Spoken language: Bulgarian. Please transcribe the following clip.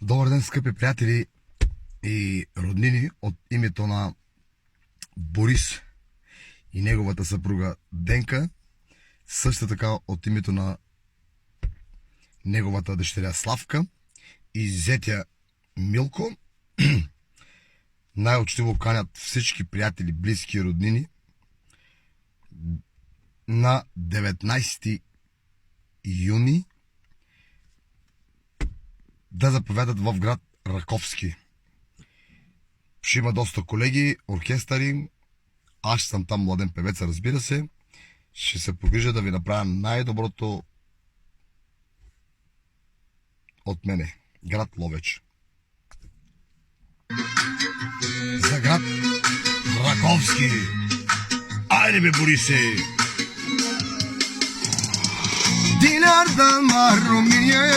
Добър ден, скъпи приятели и роднини, от името на Борис и неговата съпруга Денка, също така от името на неговата дъщеря Славка и зетя Милко. Най-учтиво канят всички приятели, близки и роднини на 19 юни да заповядат в град Раковски. Ще има доста колеги, оркестъри. Аз съм там младен певец, разбира се. Ще се погрижа да ви направя най-доброто от мене. Град Ловеч. За град Раковски. Айде бе, Борисе! Динар да марумие.